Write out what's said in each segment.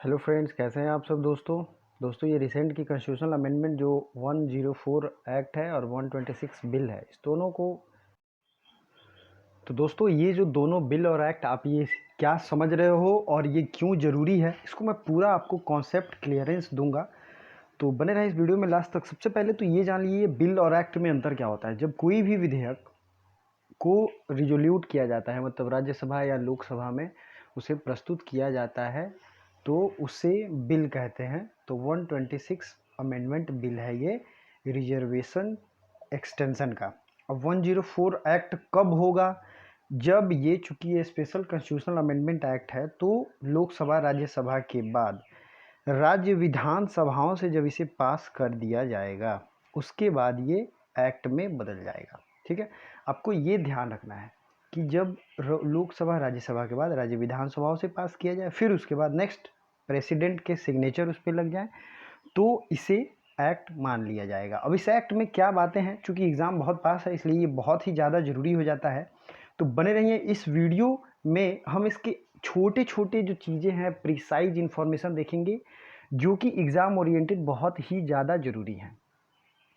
Hello friends, कैसे हैं आप सब दोस्तों ये रिसेंट की कॉन्स्टिट्यूशनल अमेंडमेंट जो 104 एक्ट है और 126 बिल है, इस दोनों को तो दोस्तों ये जो दोनों बिल और एक्ट आप ये क्या समझ रहे हो और ये क्यों ज़रूरी है, इसको मैं पूरा आपको कॉन्सेप्ट क्लियरेंस दूंगा। तो बने रहे इस वीडियो में लास्ट तक। सबसे पहले तो ये जान लीजिए बिल और एक्ट में अंतर क्या होता है। जब कोई भी विधेयक को रिजोल्यूट किया जाता है, मतलब राज्यसभा या लोकसभा में उसे प्रस्तुत किया जाता है, तो उसे बिल कहते हैं। तो 126 अमेंडमेंट बिल है ये रिजर्वेशन एक्सटेंशन का। अब 104 एक्ट कब होगा? जब ये, चूंकि ये स्पेशल कॉन्स्टिट्यूशनल अमेंडमेंट एक्ट है, तो लोकसभा राज्यसभा के बाद राज्य विधानसभाओं से जब इसे पास कर दिया जाएगा, उसके बाद ये एक्ट में बदल जाएगा। ठीक है, आपको ये ध्यान रखना है कि जब लोकसभा राज्यसभा के बाद राज्य विधानसभाओं से पास किया जाए, फिर उसके बाद नेक्स्ट प्रेसिडेंट के सिग्नेचर उस पर लग जाए, तो इसे एक्ट मान लिया जाएगा। अब इस एक्ट में क्या बातें हैं, चूंकि एग्ज़ाम बहुत पास है इसलिए ये बहुत ही ज़्यादा ज़रूरी हो जाता है। तो बने रहिए इस वीडियो में, हम इसके छोटे छोटे जो चीज़ें हैं प्रिसाइज इन्फॉर्मेशन देखेंगे, जो कि एग्ज़ाम ओरिएंटेड बहुत ही ज़्यादा ज़रूरी हैं।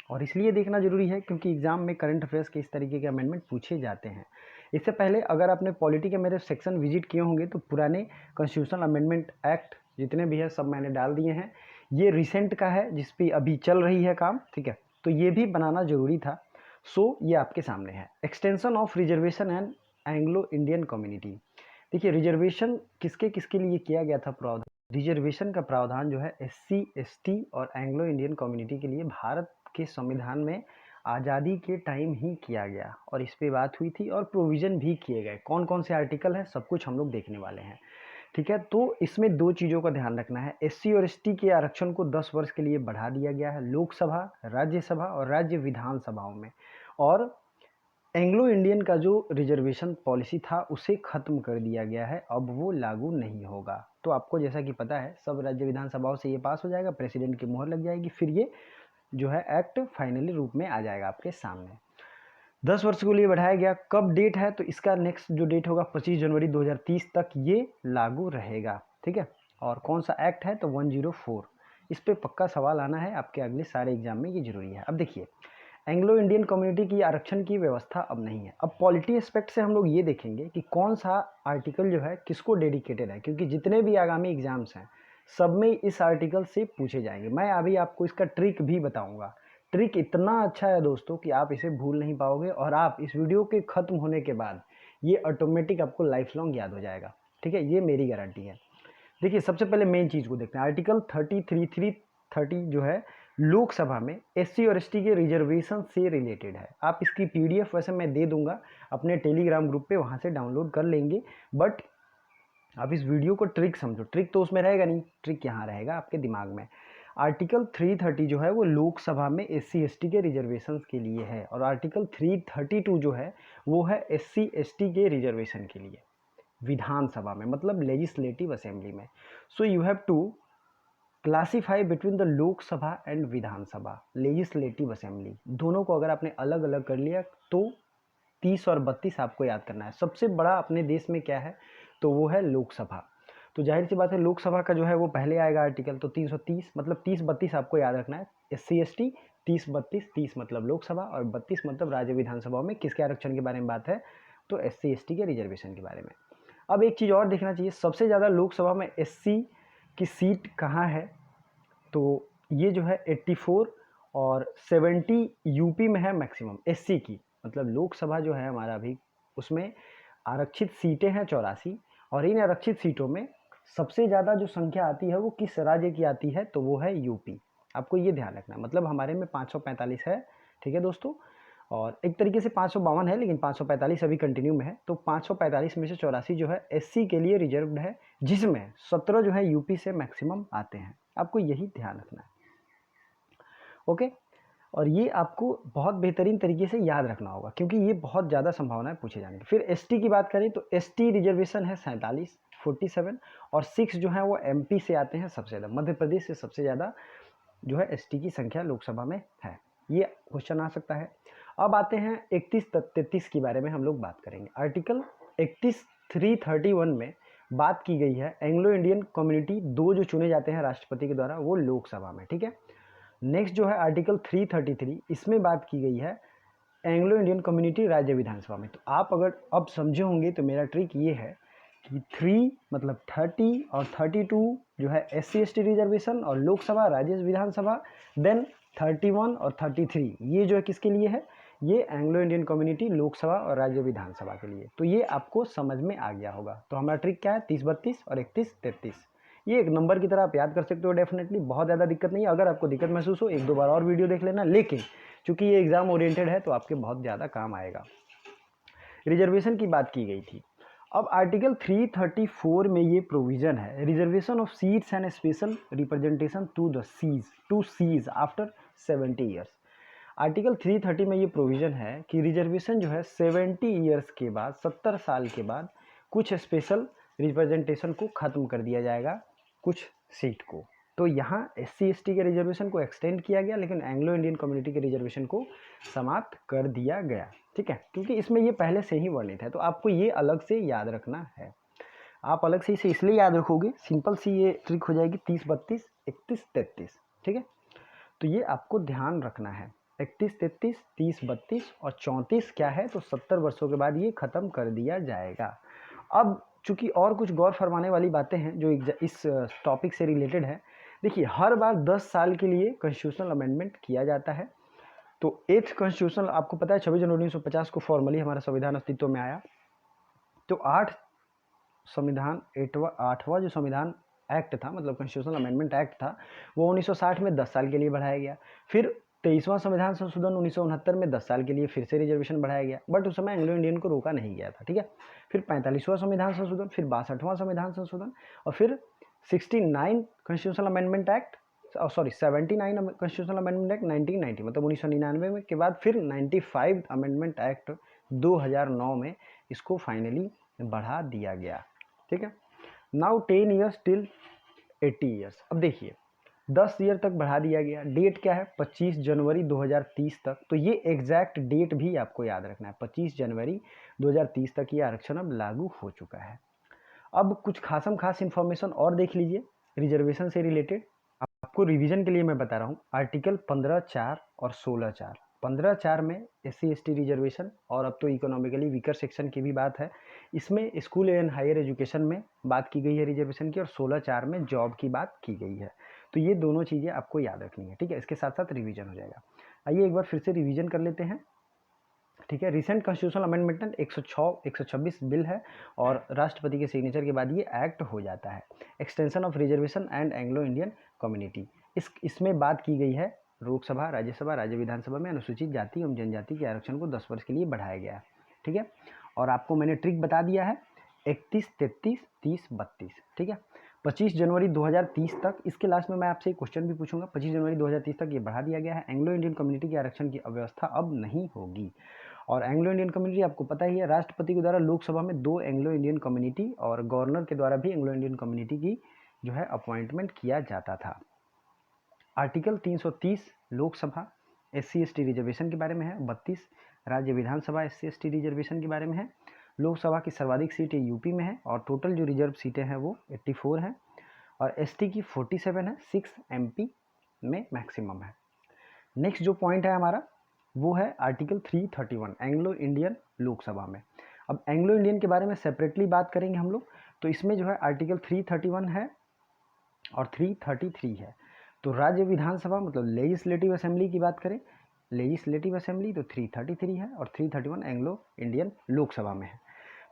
और इसलिए देखना जरूरी है क्योंकि एग्जाम में करंट अफेयर्स के इस तरीके के अमेंडमेंट पूछे जाते हैं। इससे पहले अगर आपने पॉलिटी के मेरे सेक्शन विजिट किए होंगे तो पुराने कॉन्स्टिट्यूशनल अमेंडमेंट एक्ट जितने भी है सब मैंने डाल दिए हैं। ये रिसेंट का है जिस पे अभी चल रही है काम, ठीक है, तो ये भी बनाना जरूरी था। सो ये आपके सामने है, extension of reservation and Anglo Indian community. देखिए रिजर्वेशन किसके किसके लिए किया गया था प्रावधान। रिजर्वेशन का प्रावधान जो है SC ST और एंग्लो इंडियन कम्युनिटी के लिए भारत के संविधान में आज़ादी के टाइम ही किया गया, और इस पे बात हुई थी और प्रोविज़न भी किए गए। कौन कौन से आर्टिकल हैं सब कुछ हम लोग देखने वाले हैं। ठीक है, तो इसमें दो चीज़ों का ध्यान रखना है। SC और ST के आरक्षण को 10 वर्ष के लिए बढ़ा दिया गया है लोकसभा, राज्यसभा और राज्य विधानसभाओं में। और एंग्लो इंडियन का जो रिजर्वेशन पॉलिसी था उसे खत्म कर दिया गया है, अब वो लागू नहीं होगा। तो आपको जैसा कि पता है सब राज्य विधानसभाओं से ये पास हो जाएगा, प्रेसिडेंट की मोहर लग जाएगी, फिर ये जो है एक्ट फाइनली रूप में आ जाएगा आपके सामने। 10 वर्ष के लिए बढ़ाया गया। कब डेट है? तो इसका नेक्स्ट जो डेट होगा 25 जनवरी 2030 तक ये लागू रहेगा। ठीक है, और कौन सा एक्ट है? तो 104। इस पे पक्का सवाल आना है आपके अगले सारे एग्जाम में, ये जरूरी है। अब देखिए एंग्लो इंडियन कम्युनिटी की आरक्षण की व्यवस्था अब नहीं है। अब पॉलिटी एस्पेक्ट से हम लोग ये देखेंगे कि कौन सा आर्टिकल जो है किसको डेडिकेटेड है, क्योंकि जितने भी आगामी एग्जाम्स हैं सब में इस आर्टिकल से पूछे जाएंगे। मैं अभी आपको इसका ट्रिक भी बताऊंगा। ट्रिक इतना अच्छा है दोस्तों कि आप इसे भूल नहीं पाओगे, और आप इस वीडियो के खत्म होने के बाद ये ऑटोमेटिक आपको लाइफ लॉन्ग याद हो जाएगा। ठीक है, ये मेरी गारंटी है। देखिए सबसे पहले मेन चीज को देखते हैं। आर्टिकल 33 जो है लोकसभा में SC और ST के रिजर्वेशन से रिलेटेड है। आप इसकी PDF वैसे मैं दे दूंगा अपने टेलीग्राम ग्रुप पे, वहां से डाउनलोड कर लेंगे। बट आप इस वीडियो को ट्रिक समझो, ट्रिक तो उसमें रहेगा नहीं, ट्रिक यहाँ रहेगा आपके दिमाग में। आर्टिकल 330 जो है वो लोकसभा में SC ST के रिजर्वेशन के लिए है, और आर्टिकल 332 जो है वो है SC ST के रिजर्वेशन के लिए विधानसभा में, मतलब लेजिस्लेटिव असेंबली में। So you have to classify between the Lok Sabha and Vidhan Sabha legislative assembly. दोनों को अगर आपने अलग अलग कर लिया तो 30 और 32 आपको याद करना है। सबसे बड़ा अपने देश में क्या है? तो वो है लोकसभा। तो जाहिर सी बात है लोकसभा का जो है वो पहले आएगा आर्टिकल, तो 330 मतलब 30-32 आपको याद रखना है। SC ST 30-32, 30 मतलब लोकसभा और 32 मतलब राज्य विधानसभाओं में किसके आरक्षण के बारे में बात है? तो SC ST के रिजर्वेशन के बारे में। अब एक चीज़ और देखना चाहिए, सबसे ज़्यादा लोकसभा में SC की सीट कहाँ है? तो ये जो है 84 और 70 यूपी में है मैक्सिमम SC की। मतलब लोकसभा जो है हमारा अभी, उसमें आरक्षित सीटें हैं 84, और इन आरक्षित सीटों में सबसे ज़्यादा जो संख्या आती है वो किस राज्य की आती है? तो वो है यूपी। आपको ये ध्यान रखना है, मतलब हमारे में 545 है। ठीक है दोस्तों, और एक तरीके से 552 है, लेकिन 545 अभी कंटिन्यू में है। तो 545 में से 84 जो है SC के लिए रिजर्व्ड है, जिसमें 17 जो है यूपी से मैक्सिमम आते हैं। आपको यही ध्यान रखना है, ओके। और ये आपको बहुत बेहतरीन तरीके से याद रखना होगा क्योंकि ये बहुत ज़्यादा संभावना है पूछे जाने की। फिर ST की बात करें तो ST रिजर्वेशन है 47 और 6 जो है वो MP से आते हैं सबसे ज़्यादा, मध्य प्रदेश से सबसे ज़्यादा जो है ST की संख्या लोकसभा में है। ये क्वेश्चन आ सकता है। अब आते हैं 31-33 के बारे में हम लोग बात करेंगे। आर्टिकल 31 331 में बात की गई है एंग्लो इंडियन कम्युनिटी 2 जो चुने जाते हैं राष्ट्रपति के द्वारा वो लोकसभा में, ठीक है। नेक्स्ट जो है आर्टिकल 333, इसमें बात की गई है एंग्लो इंडियन कम्युनिटी राज्य विधानसभा में। तो आप अगर अब समझे होंगे तो मेरा ट्रिक ये है कि 3 मतलब 30 और 32 जो है SC ST रिजर्वेशन और लोकसभा राज्य विधानसभा, देन 31 और 33 ये जो है किसके लिए है, ये एंग्लो इंडियन कम्युनिटी लोकसभा और राज्य विधानसभा के लिए। तो ये आपको समझ में आ गया होगा। तो हमारा ट्रिक क्या है, 30-32 और 31-33। ये एक नंबर की तरह आप याद कर सकते हो डेफिनेटली, बहुत ज़्यादा दिक्कत नहीं है। अगर आपको दिक्कत महसूस हो 1-2 बार और वीडियो देख लेना, लेकिन चूंकि ये एग्जाम ओरिएंटेड है तो आपके बहुत ज़्यादा काम आएगा। रिजर्वेशन की बात की गई थी। अब आर्टिकल 334 में ये प्रोविजन है, reservation of seats and special representation to cease after 70 years. Article 330 में ये प्रोविजन है कि रिजर्वेशन जो है 70 ईयर्स के बाद, 70 साल के बाद कुछ स्पेशल रिप्रेजेंटेशन को ख़त्म कर दिया जाएगा, कुछ सीट को। तो यहाँ SC ST के रिजर्वेशन को एक्सटेंड किया गया, लेकिन एंग्लो इंडियन कम्युनिटी के रिजर्वेशन को समाप्त कर दिया गया, ठीक है, क्योंकि इसमें ये पहले से ही वर्णित है। तो आपको ये अलग से याद रखना है। आप अलग से इसे इसलिए याद रखोगे, सिंपल सी ये ट्रिक हो जाएगी 30-32 31-33, ठीक है। तो ये आपको ध्यान रखना है, 31-33 30-32 और 34 क्या है, तो 70 वर्षों के बाद ये ख़त्म कर दिया जाएगा। अब चूंकि और कुछ गौर फरमाने वाली बातें हैं जो इस टॉपिक से रिलेटेड है। देखिए, हर बार 10 साल के लिए कॉन्स्टिट्यूशनल अमेंडमेंट किया जाता है। तो 8th कॉन्स्टिट्यूशनल, आपको पता है 26 जनवरी 1950 को फॉर्मली हमारा संविधान अस्तित्व में आया। तो 8वां जो संविधान एक्ट था, मतलब कॉन्स्टिट्यूशनल अमेंडमेंट एक्ट था, वो 1960 में 10 साल के लिए बढ़ाया गया। फिर 23वां संविधान संशोधन 1969 में 10 साल के लिए फिर से रिजर्वेशन बढ़ाया गया, बट उस समय एंग्लो इंडियन को रोका नहीं गया था, ठीक है। फिर 45वां संविधान संशोधन, फिर 62वां संविधान संशोधन, और फिर 69 constitutional amendment act, 79 constitutional amendment act 1990, मतलब 1999 में के बाद फिर 95 अमेंडमेंट एक्ट 2009 में इसको फाइनली बढ़ा दिया गया, ठीक है। Now 10 years till 80 years. अब देखिए 10 ईयर तक बढ़ा दिया गया। डेट क्या है, 25 जनवरी 2030 तक। तो ये एग्जैक्ट डेट भी आपको याद रखना है, 25 जनवरी 2030 तक ये आरक्षण अब लागू हो चुका है। अब कुछ खासम खास इन्फॉर्मेशन और देख लीजिए रिजर्वेशन से रिलेटेड। आपको रिवीजन के लिए मैं बता रहा हूँ, आर्टिकल 15(4) और 16(4). 15(4) में SC ST रिजर्वेशन, और अब तो इकोनॉमिकली वीकर सेक्शन की भी बात है, इसमें स्कूल एंड हायर एजुकेशन में बात की गई है रिजर्वेशन की, और 16(4) में जॉब की बात की गई है। तो ये दोनों चीज़ें आपको याद रखनी है, ठीक है। इसके साथ साथ रिवीजन हो जाएगा। आइए एक बार फिर से रिवीजन कर लेते हैं, ठीक है। रिसेंट कॉन्स्टिट्यूशनल अमेंडमेंट 126 बिल है, और राष्ट्रपति के सिग्नेचर के बाद ये एक्ट हो जाता है। Extension of reservation and Anglo Indian community, इसमें बात की गई है लोकसभा, राज्यसभा, राज्य विधानसभा में अनुसूचित जाति एवं जनजाति के आरक्षण को 10 वर्ष के लिए बढ़ाया गया है, ठीक है। और आपको मैंने ट्रिक बता दिया है 31, 33, 30, 32, ठीक है। 25 जनवरी 2030 तक, इसके लास्ट में मैं आपसे एक क्वेश्चन भी पूछूंगा। 25 जनवरी 2030 तक ये बढ़ा दिया गया है। एंग्लो इंडियन कम्युनिटी के आरक्षण की व्यवस्था अब नहीं होगी। और एंग्लो इंडियन कम्युनिटी आपको पता ही है, राष्ट्रपति के द्वारा लोकसभा में 2 एंग्लो इंडियन कम्युनिटी और गवर्नर के द्वारा भी एंग्लो इंडियन कम्युनिटी की जो है अपॉइंटमेंट किया जाता था। Article 330 Lok Sabha SC ST reservation के बारे में है। 32 राज्य विधानसभा SC ST रिजर्वेशन के बारे में है। लोकसभा की सर्वाधिक सीटें यूपी में है, और टोटल जो रिजर्व सीटें हैं वो 84 हैं, और ST की 47 है, 6 MP में मैक्सिमम है। नेक्स्ट जो पॉइंट है हमारा वो है आर्टिकल 331 एंग्लो इंडियन लोकसभा में। अब एंग्लो इंडियन के बारे में सेपरेटली बात करेंगे हम लोग। तो इसमें जो है आर्टिकल 331 है और 333 है। तो राज्य विधानसभा मतलब लेजिस्लेटिव असेंबली की बात करें, लेजिस्लेटिव असेंबली, तो 333 है, और 331 एंग्लो इंडियन लोकसभा में है।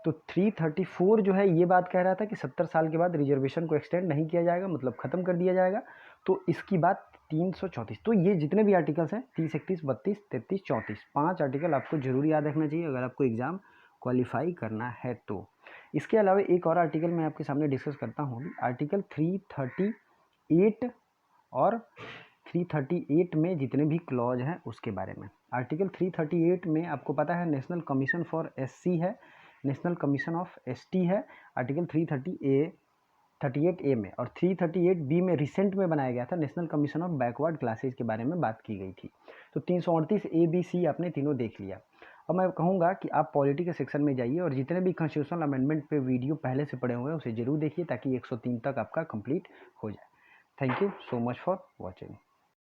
तो 334 जो है ये बात कह रहा था कि 70 साल के बाद रिजर्वेशन को एक्सटेंड नहीं किया जाएगा, मतलब ख़त्म कर दिया जाएगा। तो इसकी बात 334। तो ये जितने भी आर्टिकल्स हैं 30, 31, 32, 33, 34, 5 आर्टिकल आपको जरूर याद रखना चाहिए अगर आपको एग्ज़ाम क्वालिफाई करना है तो। इसके अलावा एक और आर्टिकल मैं आपके सामने डिस्कस करता हूँ, आर्टिकल 338 और 338 में जितने भी क्लॉज हैं उसके बारे में। आर्टिकल 338 में आपको पता है नेशनल कमीशन फॉर SC है, नेशनल कमीशन ऑफ ST है, आर्टिकल 338A में, और 338B में रिसेंट में बनाया गया था, national commission of backward classes के बारे में बात की गई थी। तो 338A B C आपने तीनों देख लिया। और मैं कहूँगा कि आप पॉलिटी के सेक्शन में जाइए और जितने भी कॉन्स्टिट्यूशनल अमेंडमेंट पे वीडियो पहले से पड़े हुए हैं उसे ज़रूर देखिए ताकि 103 तक आपका कंप्लीट हो जाए। Thank you so much for watching.